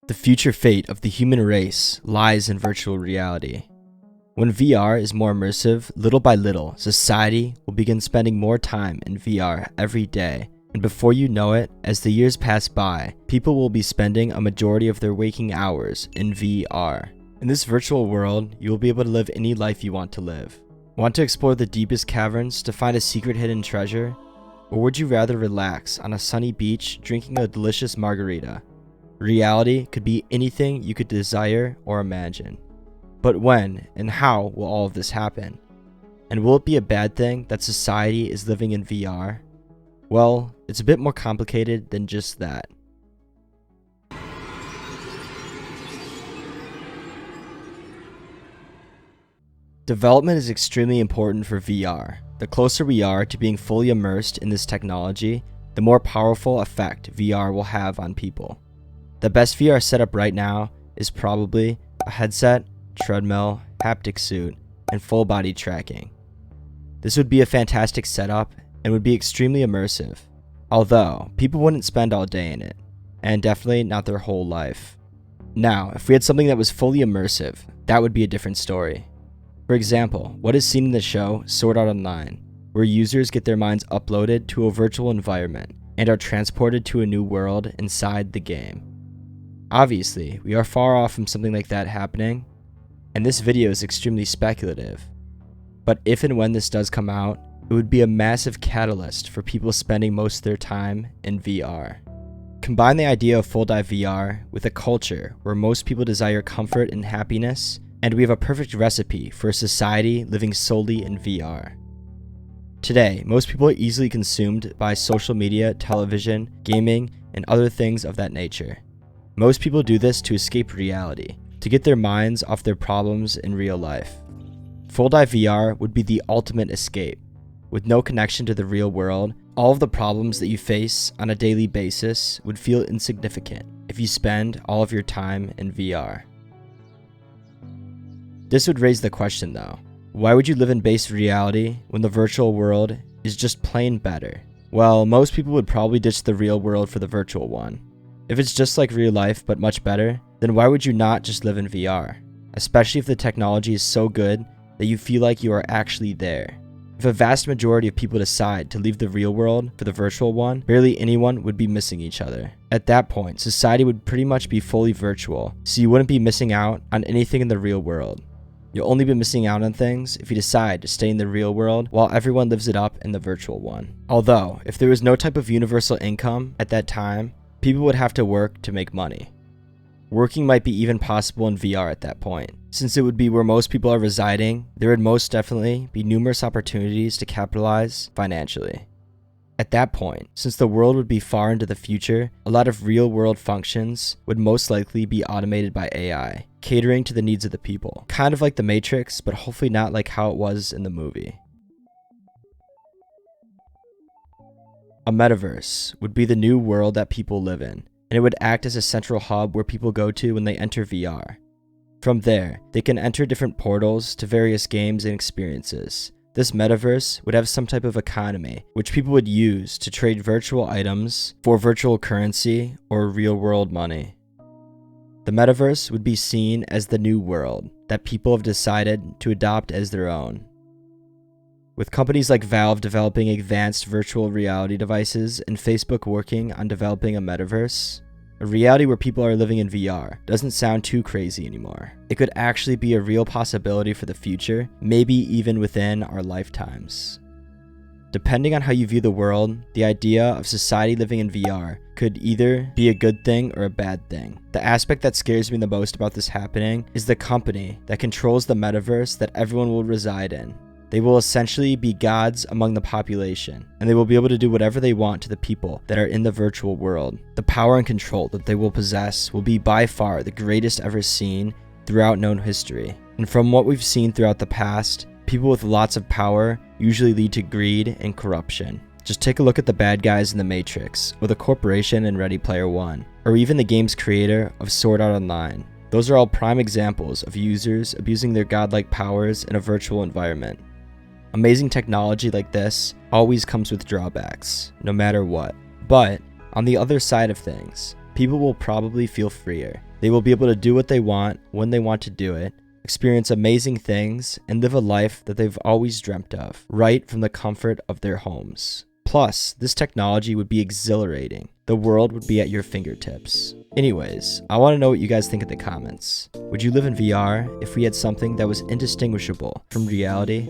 The future fate of the human race lies in virtual reality. When VR is more immersive, little by little, society will begin spending more time in VR every day. And before you know it, as the years pass by, people will be spending a majority of their waking hours in VR. In this virtual world, you will be able to live any life you want to live. Want to explore the deepest caverns to find a secret hidden treasure? Or would you rather relax on a sunny beach drinking a delicious margarita? Reality could be anything you could desire or imagine. But when and how will all of this happen? And will it be a bad thing that society is living in VR? Well, it's a bit more complicated than just that. Development is extremely important for VR. The closer we are to being fully immersed in this technology, the more powerful effect VR will have on people. The best VR setup right now is probably a headset, treadmill, haptic suit, and full body tracking. This would be a fantastic setup and would be extremely immersive, although people wouldn't spend all day in it, and definitely not their whole life. Now, if we had something that was fully immersive, that would be a different story. For example, what is seen in the show Sword Art Online, where users get their minds uploaded to a virtual environment and are transported to a new world inside the game. Obviously, we are far off from something like that happening, and this video is extremely speculative. But if and when this does come out, it would be a massive catalyst for people spending most of their time in VR. Combine the idea of full dive VR with a culture where most people desire comfort and happiness, and we have a perfect recipe for a society living solely in VR. Today, most people are easily consumed by social media, television, gaming, and other things of that nature. Most people do this to escape reality, to get their minds off their problems in real life. Full dive VR would be the ultimate escape. With no connection to the real world, all of the problems that you face on a daily basis would feel insignificant if you spend all of your time in VR. This would raise the question though, why would you live in base reality when the virtual world is just plain better? Well, most people would probably ditch the real world for the virtual one. If it's just like real life but much better, then why would you not just live in VR? Especially if the technology is so good that you feel like you are actually there. If a vast majority of people decide to leave the real world for the virtual one, barely anyone would be missing each other. At that point, society would pretty much be fully virtual, so you wouldn't be missing out on anything in the real world. You'll only be missing out on things if you decide to stay in the real world while everyone lives it up in the virtual one. Although, if there was no type of universal income at that time, people would have to work to make money. Working might be even possible in VR at that point. Since it would be where most people are residing, there would most definitely be numerous opportunities to capitalize financially. At that point, since the world would be far into the future, a lot of real-world functions would most likely be automated by AI, catering to the needs of the people. Kind of like the Matrix, but hopefully not like how it was in the movie. A metaverse would be the new world that people live in, and it would act as a central hub where people go to when they enter VR. From there, they can enter different portals to various games and experiences. This metaverse would have some type of economy, which people would use to trade virtual items for virtual currency or real-world money. The metaverse would be seen as the new world that people have decided to adopt as their own. With companies like Valve developing advanced virtual reality devices and Facebook working on developing a metaverse, a reality where people are living in VR doesn't sound too crazy anymore. It could actually be a real possibility for the future, maybe even within our lifetimes. Depending on how you view the world, the idea of society living in VR could either be a good thing or a bad thing. The aspect that scares me the most about this happening is the company that controls the metaverse that everyone will reside in. They will essentially be gods among the population, and they will be able to do whatever they want to the people that are in the virtual world. The power and control that they will possess will be by far the greatest ever seen throughout known history. And from what we've seen throughout the past, people with lots of power usually lead to greed and corruption. Just take a look at the bad guys in the Matrix, or the corporation in Ready Player One, or even the game's creator of Sword Art Online. Those are all prime examples of users abusing their godlike powers in a virtual environment. Amazing technology like this always comes with drawbacks, no matter what. But on the other side of things, people will probably feel freer. They will be able to do what they want when they want to do it, experience amazing things, and live a life that they've always dreamt of, right from the comfort of their homes. Plus, this technology would be exhilarating. The world would be at your fingertips. Anyways, I want to know what you guys think in the comments. Would you live in VR if we had something that was indistinguishable from reality?